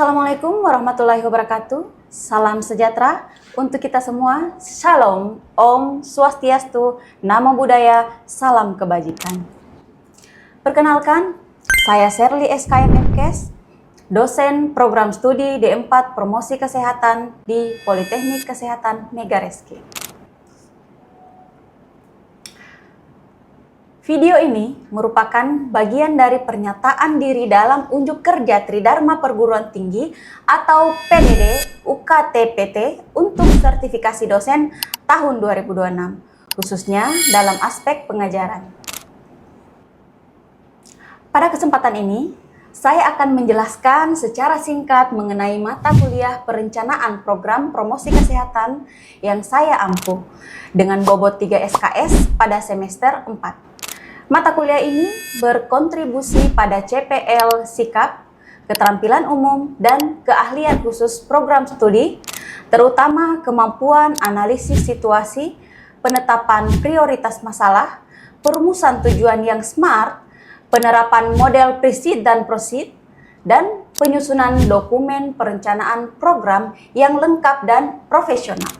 Assalamualaikum warahmatullahi wabarakatuh. Salam sejahtera untuk kita semua. Shalom, Om Swastiastu, Namo Buddhaya, salam kebajikan. Perkenalkan, saya Sherly SKM MKes, dosen program studi D4 Promosi Kesehatan di Politeknik Kesehatan Megareski. Video ini merupakan bagian dari pernyataan diri dalam unjuk kerja Tridharma Perguruan Tinggi atau PDD UKT-PT untuk sertifikasi dosen tahun 2026, khususnya dalam aspek pengajaran. Pada kesempatan ini, saya akan menjelaskan secara singkat mengenai mata kuliah perencanaan program promosi kesehatan yang saya ampuh dengan bobot 3 SKS pada semester 4. Mata kuliah ini berkontribusi pada CPL sikap, keterampilan umum, dan keahlian khusus program studi, terutama kemampuan analisis situasi, penetapan prioritas masalah, perumusan tujuan yang smart, penerapan model pre-seed dan proceed, dan penyusunan dokumen perencanaan program yang lengkap dan profesional.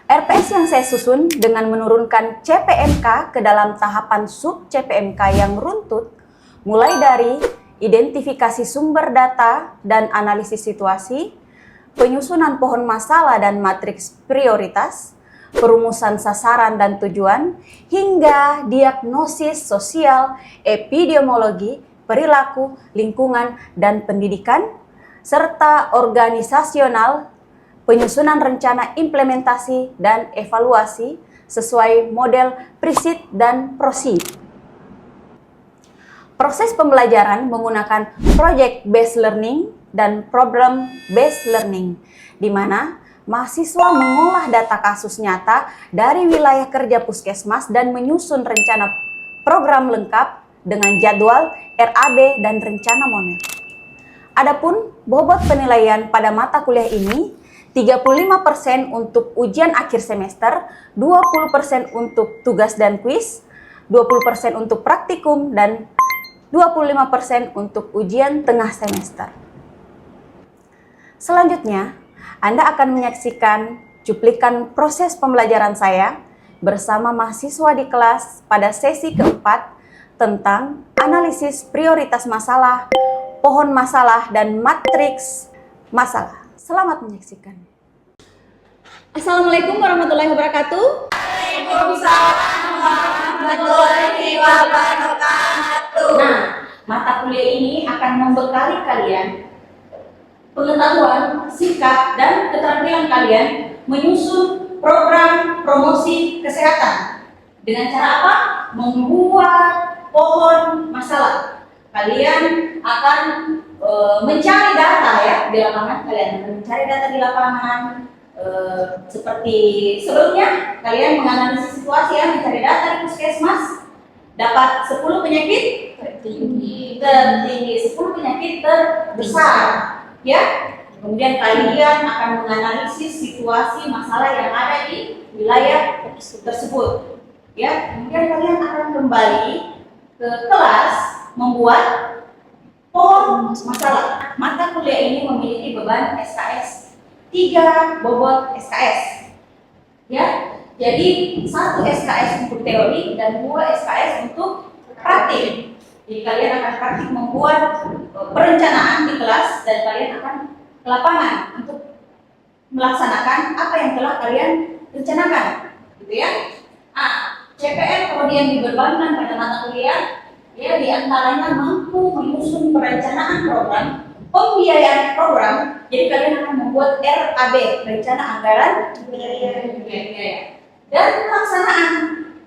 RPS yang saya susun dengan menurunkan CPMK ke dalam tahapan sub CPMK yang runtut, mulai dari identifikasi sumber data dan analisis situasi, penyusunan pohon masalah dan matriks prioritas, perumusan sasaran dan tujuan, hingga diagnosis sosial, epidemiologi, perilaku, lingkungan, dan pendidikan, serta organisasional, penyusunan rencana implementasi dan evaluasi sesuai model pre-seed dan proceed. Proses pembelajaran menggunakan project-based learning dan problem-based learning, di mana mahasiswa mengolah data kasus nyata dari wilayah kerja puskesmas dan menyusun rencana program lengkap dengan jadwal, RAB, dan rencana moner. Adapun bobot penilaian pada mata kuliah ini 35% untuk ujian akhir semester, 20% untuk tugas dan kuis, 20% untuk praktikum, dan 25% untuk ujian tengah semester. Selanjutnya, Anda akan menyaksikan cuplikan proses pembelajaran saya bersama mahasiswa di kelas pada sesi keempat tentang analisis prioritas masalah, pohon masalah, dan matriks masalah. Selamat menyaksikan. Assalamualaikum warahmatullahi wabarakatuh. Waalaikumsalam warahmatullahi wabarakatuh. Nah, mata kuliah ini akan membekali kalian pengetahuan, sikap, dan keterampilan kalian menyusun program promosi kesehatan. Dengan cara apa? Membuat pohon masalah. Kalian akan mencari data ya di lapangan. Kalian akan mencari data di lapangan. Seperti sebelumnya, kalian menganalisis situasi ya, mencari data di puskesmas, dapat 10 penyakit tertinggi, 10 penyakit terbesar, ya. Kemudian kalian akan menganalisis situasi masalah yang ada di wilayah tersebut, ya. Kemudian kalian akan kembali ke kelas membuat pohon masalah. Mata kuliah ini memiliki beban SKS 3 bobot SKS, ya. Jadi 1 SKS untuk teori dan 2 SKS untuk praktik. Jadi kalian akan praktik membuat perencanaan di kelas dan kalian akan ke lapangan untuk melaksanakan apa yang telah kalian rencanakan, gitu ya. CPR kemudian dibebankan pada mata kuliah, ya, diantaranya mampu menyusun perencanaan program, pembiayaan program. Jadi kalian akan membuat RAB, rencana anggaran biaya. Dan pelaksanaan,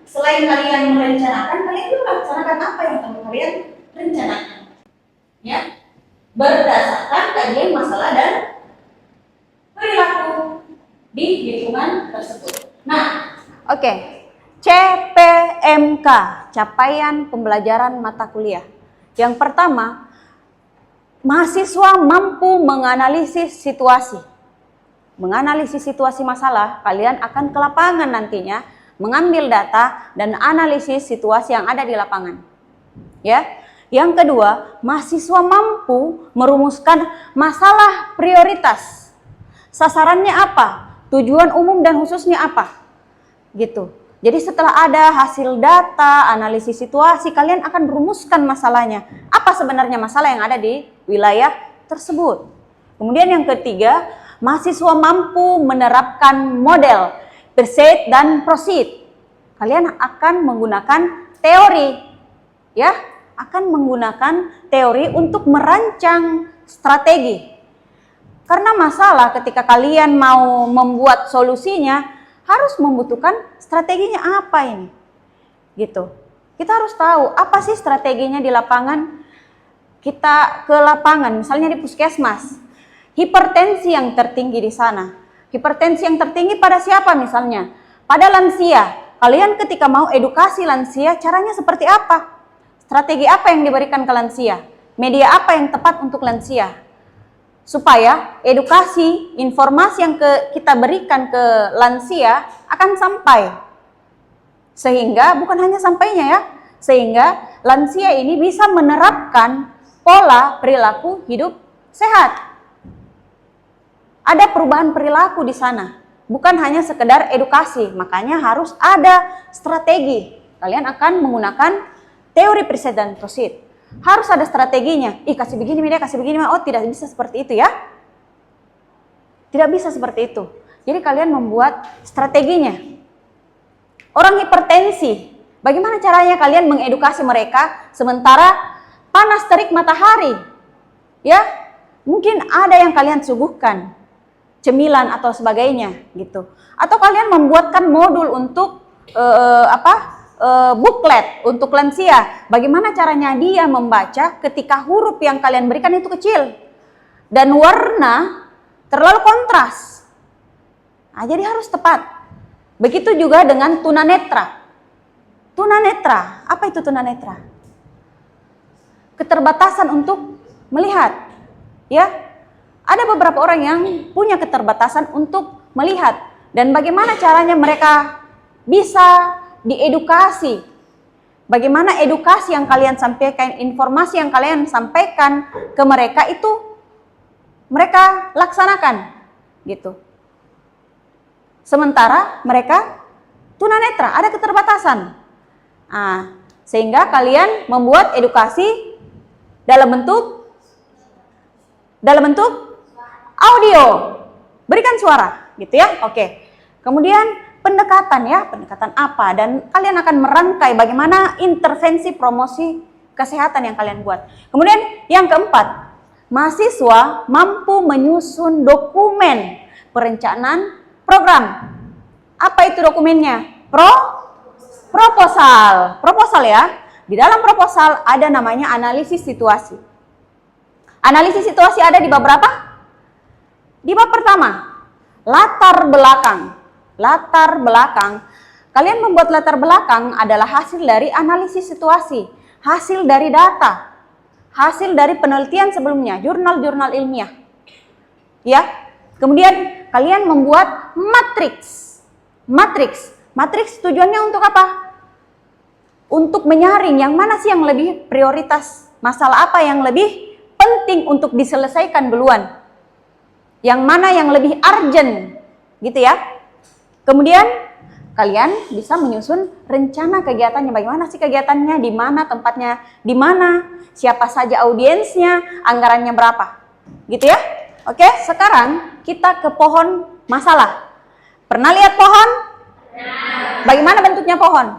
selain kalian merencanakan, kalian juga melaksanakan apa yang telah kalian rencanakan, ya, berdasarkan kajian masalah dan perilaku di lingkungan tersebut. Nah, oke. CPMK, capaian pembelajaran mata kuliah. Yang pertama, mahasiswa mampu menganalisis situasi. Menganalisis situasi masalah, kalian akan ke lapangan nantinya, mengambil data dan analisis situasi yang ada di lapangan. Ya. Yang kedua, mahasiswa mampu merumuskan masalah prioritas. Sasarannya apa? Tujuan umum dan khususnya apa? Gitu. Jadi setelah ada hasil data, analisis situasi, kalian akan rumuskan masalahnya. Apa sebenarnya masalah yang ada di wilayah tersebut? Kemudian yang ketiga, mahasiswa mampu menerapkan model preset dan proceed. Kalian akan menggunakan teori, ya, akan menggunakan teori untuk merancang strategi. Karena masalah ketika kalian mau membuat solusinya harus membutuhkan strateginya apa ini, gitu. Kita harus tahu apa sih strateginya di lapangan. Kita ke lapangan, misalnya di puskesmas, hipertensi yang tertinggi di sana. Hipertensi yang tertinggi pada siapa misalnya? Pada lansia. Kalian ketika mau edukasi lansia, caranya seperti apa? Strategi apa yang diberikan ke lansia? Media apa yang tepat untuk lansia? Supaya edukasi, informasi yang kita berikan ke lansia akan sampai. Sehingga, bukan hanya sampainya ya, sehingga lansia ini bisa menerapkan pola perilaku hidup sehat. Ada perubahan perilaku di sana, bukan hanya sekedar edukasi, makanya harus ada strategi. Kalian akan menggunakan teori preset dan proceed. Harus ada strateginya. Kasih begini media, kasih begini. Oh, tidak bisa seperti itu ya. Tidak bisa seperti itu. Jadi kalian membuat strateginya. Orang hipertensi, bagaimana caranya kalian mengedukasi mereka sementara panas terik matahari? Ya, mungkin ada yang kalian suguhkan, cemilan atau sebagainya gitu. Atau kalian membuatkan modul untuk booklet untuk lansia. Bagaimana caranya dia membaca ketika huruf yang kalian berikan itu kecil dan warna terlalu kontras. Nah, jadi harus tepat. Begitu juga dengan tunanetra. Tunanetra, apa itu tunanetra? Keterbatasan untuk melihat. Ya, ada beberapa orang yang punya keterbatasan untuk melihat. Dan bagaimana caranya mereka bisa diedukasi? Bagaimana edukasi yang kalian sampaikan, informasi yang kalian sampaikan ke mereka itu mereka laksanakan gitu. Sementara mereka tunanetra, ada keterbatasan. Nah, sehingga kalian membuat edukasi dalam bentuk audio. Berikan suara, gitu ya. Oke. Kemudian pendekatan ya, pendekatan apa, dan kalian akan merangkai bagaimana intervensi promosi kesehatan yang kalian buat. Kemudian yang keempat, mahasiswa mampu menyusun dokumen perencanaan program. Apa itu dokumennya? Proposal. Proposal ya. Di dalam proposal ada namanya analisis situasi. Analisis situasi ada di bab berapa? Di bab pertama, latar belakang. Latar belakang. Kalian membuat latar belakang adalah hasil dari analisis situasi, hasil dari data, hasil dari penelitian sebelumnya, jurnal-jurnal ilmiah. Ya. Kemudian kalian membuat matriks. Matriks tujuannya untuk apa? Untuk menyaring yang mana sih yang lebih prioritas, masalah apa yang lebih penting untuk diselesaikan duluan. Yang mana yang lebih urgent, gitu ya. Kemudian kalian bisa menyusun rencana kegiatannya. Bagaimana sih kegiatannya, di mana tempatnya, di mana, siapa saja audiensnya, anggarannya berapa. Gitu ya. Oke, sekarang kita ke pohon masalah. Pernah lihat pohon? Bagaimana bentuknya pohon?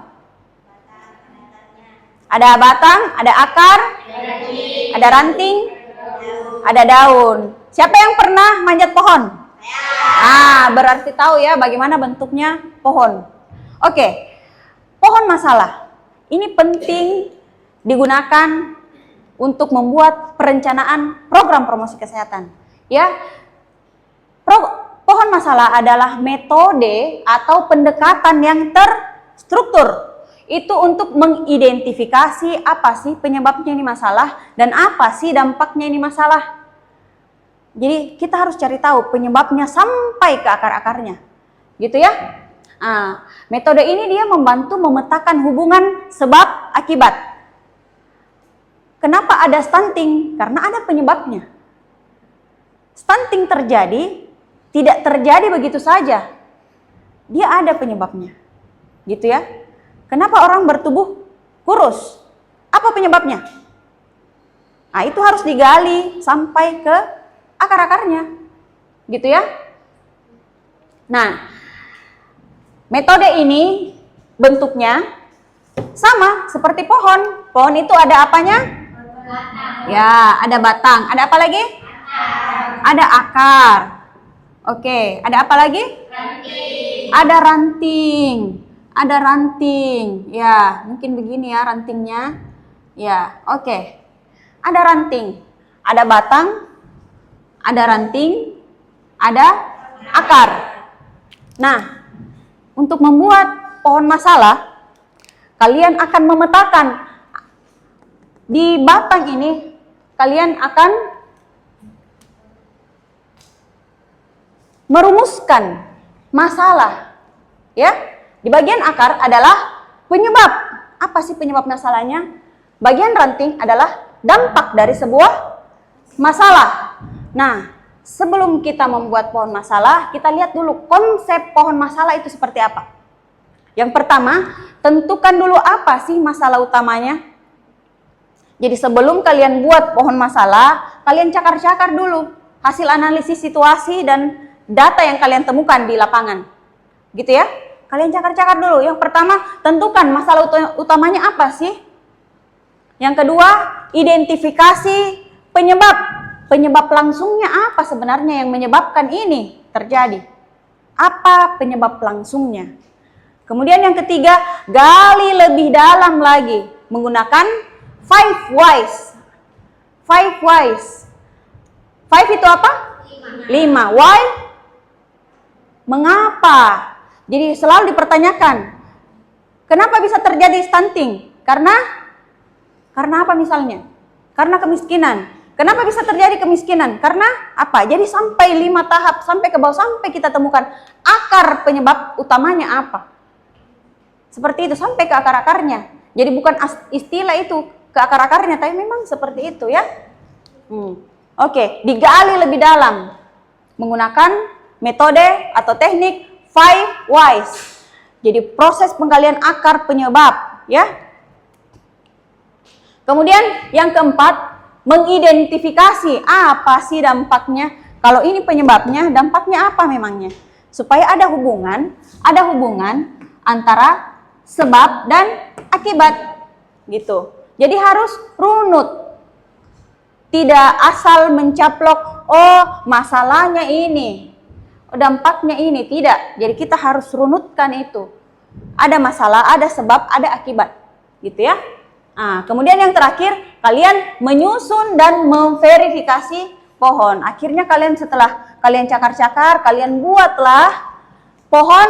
Ada batang, ada akar, ada ranting, ada daun. Siapa yang pernah manjat pohon? Berarti tahu ya bagaimana bentuknya pohon. Oke, pohon masalah. Ini penting digunakan untuk membuat perencanaan program promosi kesehatan. Ya, pohon masalah adalah metode atau pendekatan yang terstruktur. Itu untuk mengidentifikasi apa sih penyebabnya ini masalah dan apa sih dampaknya ini masalah. Jadi kita harus cari tahu penyebabnya sampai ke akar-akarnya, gitu ya. Metode ini dia membantu memetakan hubungan sebab akibat. Kenapa ada stunting? Karena ada penyebabnya. Stunting terjadi, tidak terjadi begitu saja. Dia ada penyebabnya. Gitu ya. Kenapa orang bertubuh kurus? Apa penyebabnya? Nah, itu harus digali sampai ke akar-akarnya. Gitu ya. Nah, metode ini bentuknya sama seperti pohon. Pohon itu ada apanya? Ya, ada batang. Ada apa lagi? Ada akar. Oke, ada apa lagi? Ada ranting. Ada ranting. Ya, mungkin begini ya rantingnya. Ya, oke. Ada ranting. Ada batang. Ada ranting. Ada akar. Nah, untuk membuat pohon masalah, kalian akan memetakan di batang ini, kalian akan merumuskan masalah. Ya, di bagian akar adalah penyebab. Apa sih penyebab masalahnya? Bagian ranting adalah dampak dari sebuah masalah. Nah, sebelum kita membuat pohon masalah, kita lihat dulu konsep pohon masalah itu seperti apa. Yang pertama, tentukan dulu apa sih masalah utamanya. Jadi sebelum kalian buat pohon masalah, kalian cakar-cakar dulu hasil analisis situasi dan data yang kalian temukan di lapangan. Gitu ya. Kalian cakar-cakar dulu. Yang pertama, tentukan masalah utamanya apa sih. Yang kedua, identifikasi penyebab. Penyebab langsungnya apa sebenarnya yang menyebabkan ini terjadi? Apa penyebab langsungnya? Kemudian yang ketiga, gali lebih dalam lagi menggunakan 5 whys. 5 whys. 5 itu apa? 5. Why? Mengapa? Jadi selalu dipertanyakan, kenapa bisa terjadi stunting? Karena apa misalnya? Karena kemiskinan. Kenapa bisa terjadi kemiskinan? Karena apa? Jadi sampai 5 tahap, sampai ke bawah, sampai kita temukan akar penyebab utamanya apa. Seperti itu, sampai ke akar-akarnya. Jadi bukan istilah itu ke akar-akarnya, tapi memang seperti itu ya. Oke, digali lebih dalam menggunakan metode atau teknik 5 whys. Jadi proses penggalian akar penyebab ya. Kemudian yang keempat, mengidentifikasi apa sih dampaknya. Kalau ini penyebabnya, dampaknya apa memangnya? Supaya ada hubungan antara sebab dan akibat gitu. Jadi harus runut. Tidak asal mencaplok, oh masalahnya ini, dampaknya ini, tidak. Jadi kita harus runutkan itu. Ada masalah, ada sebab, ada akibat. Gitu ya. Nah, kemudian yang terakhir, kalian menyusun dan memverifikasi pohon. Akhirnya kalian setelah kalian cakar-cakar, kalian buatlah pohon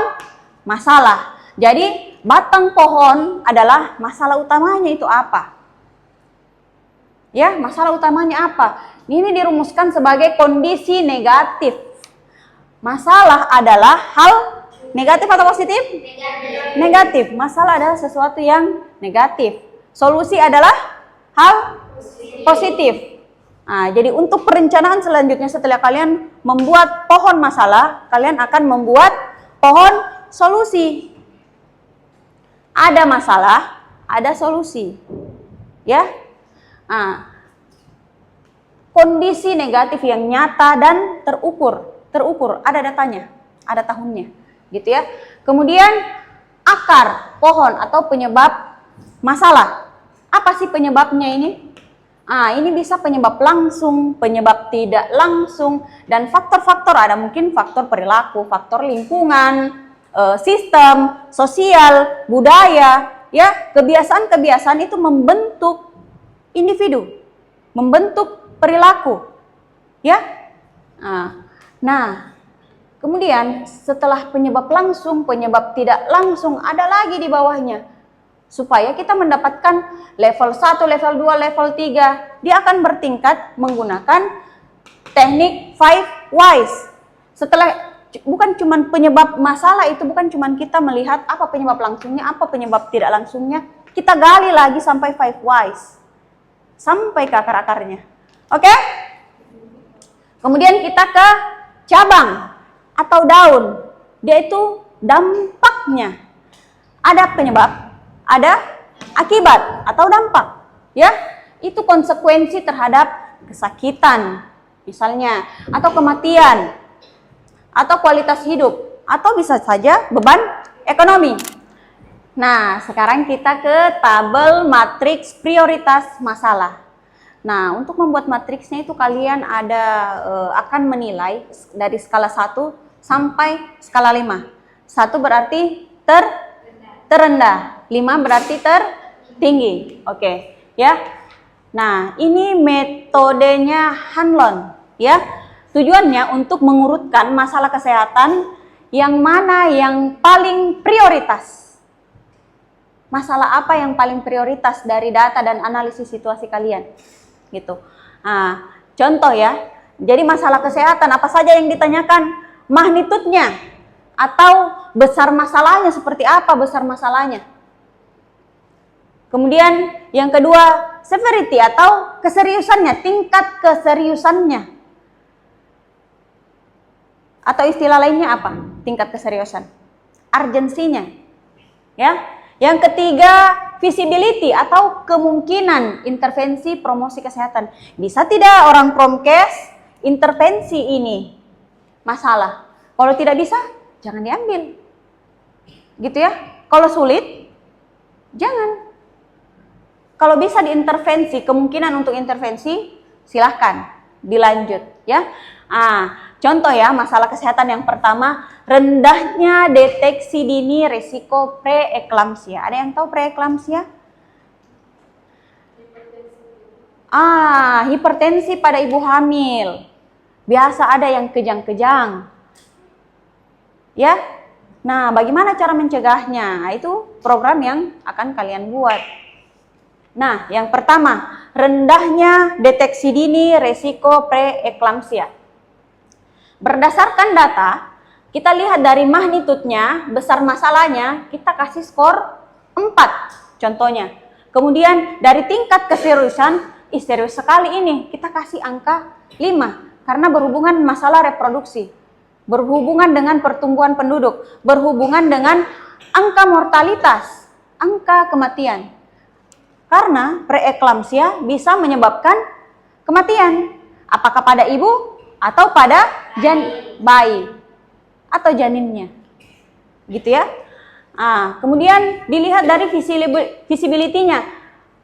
masalah. Jadi batang pohon adalah masalah utamanya itu apa? Ya, masalah utamanya apa? Ini dirumuskan sebagai kondisi negatif. Masalah adalah hal negatif atau positif? Negatif. Masalah adalah sesuatu yang negatif. Solusi adalah hal positif. Nah, jadi untuk perencanaan selanjutnya setelah kalian membuat pohon masalah, kalian akan membuat pohon solusi. Ada masalah, ada solusi. Ya. Nah, kondisi negatif yang nyata dan terukur, ada datanya, ada tahunnya, gitu ya. Kemudian akar pohon atau penyebab masalah. Apa sih penyebabnya ini? Ini bisa penyebab langsung, penyebab tidak langsung, dan faktor-faktor. Ada mungkin faktor perilaku, faktor lingkungan, sistem, sosial, budaya, ya. Kebiasaan-kebiasaan itu membentuk individu, membentuk perilaku, ya. Nah, kemudian setelah penyebab langsung, penyebab tidak langsung, ada lagi di bawahnya. Supaya kita mendapatkan level 1, level 2, level 3, dia akan bertingkat menggunakan teknik 5 whys. Setelah, bukan cuma penyebab masalah itu, bukan cuma kita melihat apa penyebab langsungnya, apa penyebab tidak langsungnya, kita gali lagi sampai 5 whys. sampai ke akar-akarnya. Oke? Kemudian kita ke cabang atau daun. Dia itu dampaknya. Ada penyebab, ada akibat atau dampak. Ya, itu konsekuensi terhadap kesakitan, misalnya, atau kematian, atau kualitas hidup, atau bisa saja beban ekonomi. Nah, sekarang kita ke tabel matriks prioritas masalah. Nah, untuk membuat matriksnya itu kalian akan menilai dari skala 1 sampai skala 5. 1 berarti terendah, 5 berarti tertinggi. Oke, ya. Nah, ini metodenya Hanlon, ya. Tujuannya untuk mengurutkan masalah kesehatan yang mana yang paling prioritas. Masalah apa yang paling prioritas dari data dan analisis situasi kalian, gitu. Nah, contoh ya. Jadi masalah kesehatan apa saja yang ditanyakan, magnitudnya atau besar masalahnya seperti apa besar masalahnya. Kemudian yang kedua, severity atau keseriusannya, tingkat keseriusannya. Atau istilah lainnya apa? Tingkat keseriusan. Urgensinya. Ya. Yang ketiga, visibility atau kemungkinan intervensi promosi kesehatan. Bisa tidak orang promkes intervensi ini masalah? Kalau tidak bisa, jangan diambil. Gitu ya. Kalau sulit, jangan. Kalau bisa diintervensi, kemungkinan untuk intervensi, silahkan dilanjut ya. Contoh ya, masalah kesehatan yang pertama, rendahnya deteksi dini risiko preeklamsia. Ada yang tahu preeklamsia? Hipertensi pada ibu hamil. Biasa ada yang kejang-kejang. Ya. Nah, bagaimana cara mencegahnya? Nah, itu program yang akan kalian buat. Nah, yang pertama, rendahnya deteksi dini risiko preeklamsia. Berdasarkan data, kita lihat dari magnitudnya, besar masalahnya, kita kasih skor 4 contohnya. Kemudian dari tingkat keseriusan, serius sekali ini, kita kasih angka 5 karena berhubungan masalah reproduksi, berhubungan dengan pertumbuhan penduduk, berhubungan dengan angka mortalitas, angka kematian. Karena preeklamsia bisa menyebabkan kematian, apakah pada ibu atau pada bayi atau janinnya, gitu ya. Kemudian dilihat dari visibility-nya,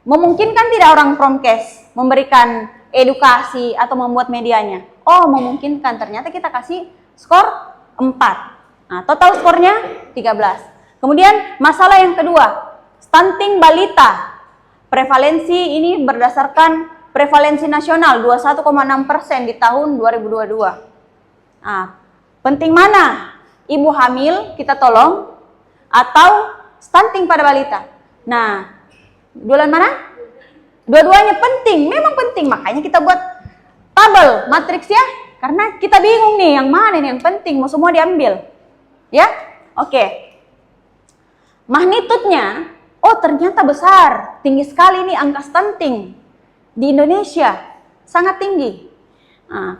memungkinkan tidak orang promkes memberikan edukasi atau membuat medianya? Oh, memungkinkan. Ternyata kita kasih skor 4. Total skornya 13. Kemudian masalah yang kedua, stunting balita. Prevalensi ini berdasarkan prevalensi nasional 21,6% di tahun 2022. Penting mana? Ibu hamil kita tolong atau stunting pada balita? Nah, duluan mana? Dua-duanya penting, memang penting. Makanya kita buat tabel matriks ya. Karena kita bingung nih yang mana nih yang penting, mau semua diambil. Ya? Oke. Magnitudnya, oh ternyata besar, tinggi sekali nih angka stunting. Di Indonesia sangat tinggi.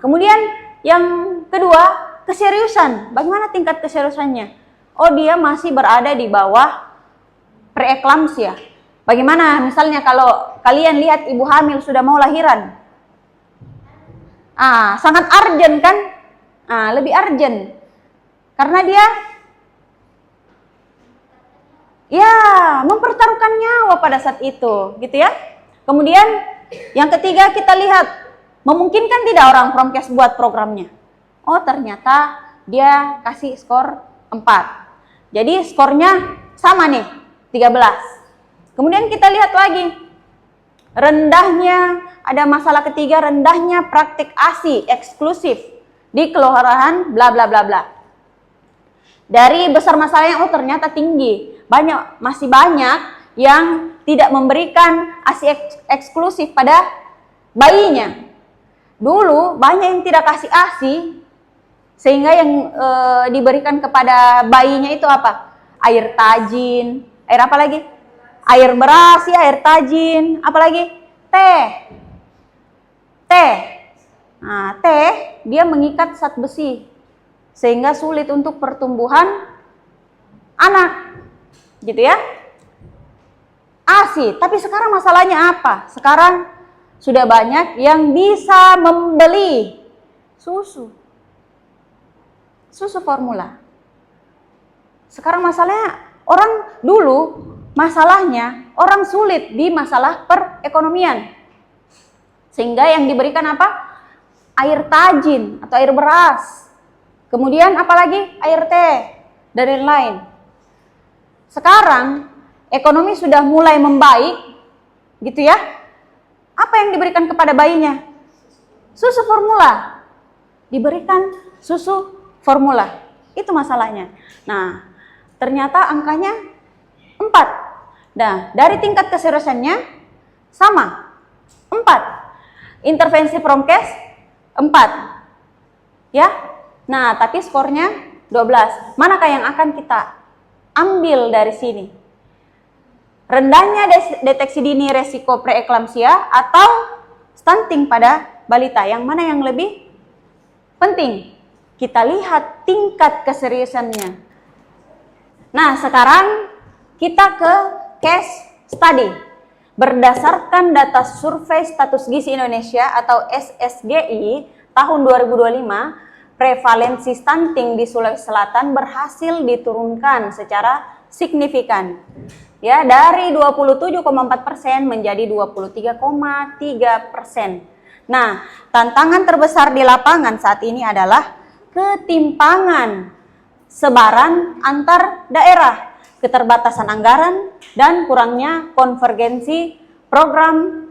Kemudian yang kedua, keseriusan. Bagaimana tingkat keseriusannya? Oh, dia masih berada di bawah preeklamsia. Bagaimana misalnya kalau kalian lihat ibu hamil sudah mau lahiran? Sangat urgent kan? Lebih urgent. Karena dia mempertaruhkan nyawa pada saat itu, gitu ya. Kemudian yang ketiga kita lihat, memungkinkan tidak orang promkes buat programnya? Oh ternyata dia kasih skor 4. Jadi skornya sama nih, 13. Kemudian kita lihat lagi, rendahnya, ada masalah ketiga, rendahnya praktik ASI eksklusif di kelurahan bla bla bla bla. Dari besar masalahnya, oh ternyata tinggi. Masih banyak yang tidak memberikan ASI eksklusif pada bayinya. Dulu banyak yang tidak kasih ASI, sehingga yang diberikan kepada bayinya itu apa? Air tajin, air apa lagi? Air berasi, air tajin, apalagi? T. Nah, T dia mengikat zat besi sehingga sulit untuk pertumbuhan anak. Gitu ya. ASI, tapi sekarang masalahnya apa? Sekarang sudah banyak yang bisa membeli susu formula. Sekarang masalahnya masalahnya orang sulit di masalah perekonomian. Sehingga yang diberikan apa? Air tajin atau air beras. Kemudian apalagi? Air teh dan lain-lain. Sekarang ekonomi sudah mulai membaik, gitu ya. Apa yang diberikan kepada bayinya? Susu formula. Diberikan susu formula. Itu masalahnya. Nah, ternyata angkanya 4. Nah, dari tingkat keseriusannya sama. 4. Intervensi Promkes 4. Ya. Nah, tapi skornya 12. Manakah yang akan kita ambil dari sini? Rendahnya deteksi dini resiko preeklamsia atau stunting pada balita? Yang mana yang lebih penting? Kita lihat tingkat keseriusannya. Nah, sekarang kita ke case study. Berdasarkan data Survei Status Gizi Indonesia atau SSGI tahun 2025, prevalensi stunting di Sulawesi Selatan berhasil diturunkan secara signifikan. Ya, dari 27,4% menjadi 23,3%. Nah, tantangan terbesar di lapangan saat ini adalah ketimpangan sebaran antar daerah, keterbatasan anggaran, dan kurangnya konvergensi program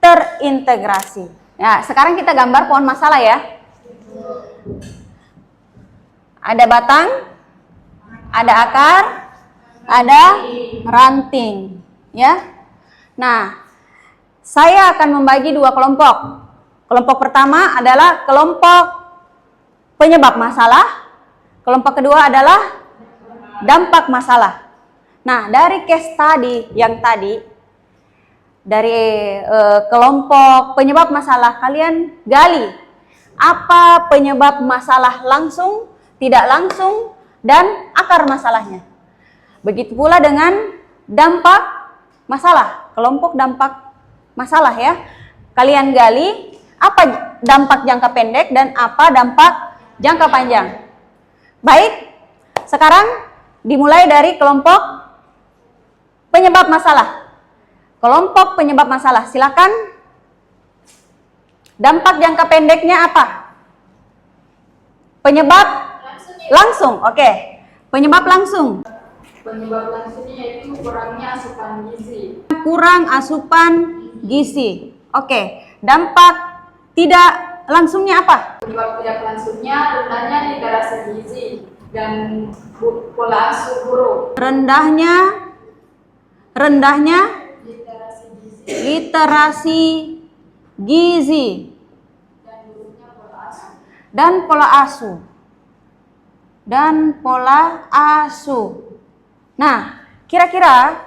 terintegrasi. Nah, sekarang kita gambar pohon masalah ya. Ada batang, ada akar, ada ranting, ya. Nah, saya akan membagi 2 kelompok. Kelompok pertama adalah kelompok penyebab masalah, kelompok kedua adalah dampak masalah. Nah, dari case tadi yang tadi, dari kelompok penyebab masalah, kalian gali apa penyebab masalah langsung, tidak langsung, dan akar masalahnya. Begitu pula dengan dampak masalah, kelompok dampak masalah ya. Kalian gali apa dampak jangka pendek dan apa dampak jangka panjang. Baik, sekarang dimulai dari kelompok penyebab masalah. Kelompok penyebab masalah, silakan. Dampak jangka pendeknya apa? Penyebab langsung, oke. Penyebab langsung. Penyebab langsungnya yaitu kurangnya asupan gizi. Kurang asupan gizi. Oke. Dampak tidak langsungnya apa? Penyebab tidak langsungnya rendahnya literasi gizi dan pola asuh buruk. Rendahnya Literasi gizi dan pola asuh. Nah, kira-kira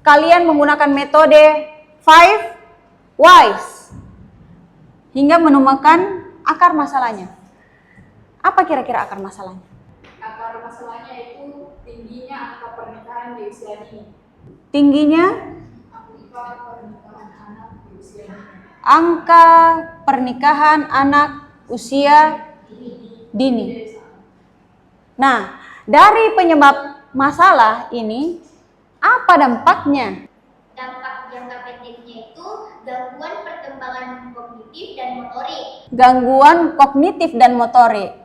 kalian menggunakan metode 5 whys hingga menemukan akar masalahnya. Apa kira-kira akar masalahnya? Akar masalahnya itu tingginya angka pernikahan di usia dini. Tingginya Angka pernikahan anak usia angka pernikahan anak usia dini. Nah, dari penyebab masalah ini, apa dampaknya? Dampak jangka pendeknya itu gangguan perkembangan kognitif dan motorik. Gangguan kognitif dan motorik.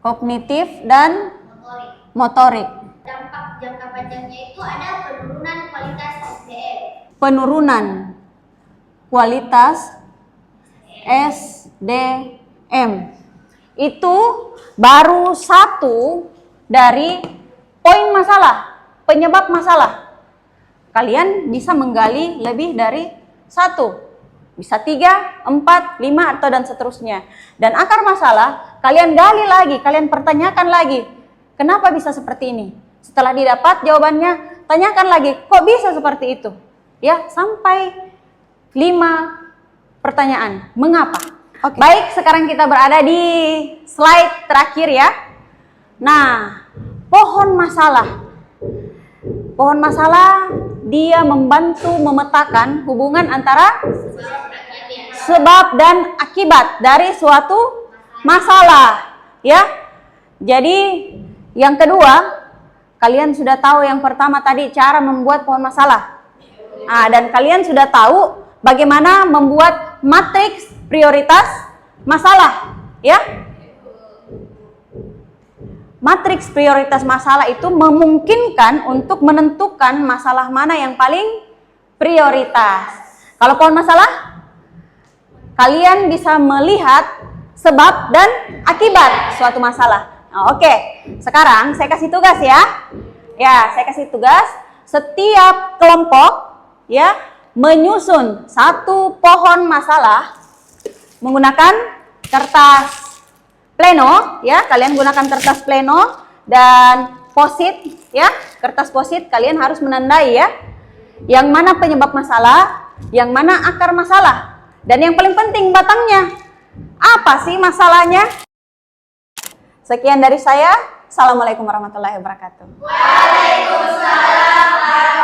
Kognitif dan motorik. Dampak jangka panjangnya itu ada penurunan kualitas SDM. Penurunan kualitas SDM. Itu baru satu dari poin masalah, penyebab masalah. Kalian bisa menggali lebih dari 1, bisa 3, 4, 5, atau dan seterusnya. Dan akar masalah kalian gali lagi, kalian pertanyakan lagi, kenapa bisa seperti ini? Setelah didapat jawabannya, tanyakan lagi, kok bisa seperti itu? Ya, sampai 5 pertanyaan. Mengapa? Baik, sekarang kita berada di slide terakhir ya. Nah, pohon masalah. Pohon masalah dia membantu memetakan hubungan antara sebab dan akibat dari suatu masalah, ya. Jadi yang kedua, kalian sudah tahu yang pertama tadi cara membuat pohon masalah. Dan kalian sudah tahu bagaimana membuat matriks prioritas masalah, ya. Matriks prioritas masalah itu memungkinkan untuk menentukan masalah mana yang paling prioritas. Kalau pohon masalah, kalian bisa melihat sebab dan akibat suatu masalah. Oke, sekarang saya kasih tugas ya. Ya, saya kasih tugas. Setiap kelompok ya menyusun satu pohon masalah menggunakan kertas pleno ya. Kalian gunakan kertas pleno dan post-it ya. Kertas post-it kalian harus menandai ya. Yang mana penyebab masalah, yang mana akar masalah. Dan yang paling penting batangnya. Apa sih masalahnya? Sekian dari saya. Assalamualaikum warahmatullahi wabarakatuh. Waalaikumsalam.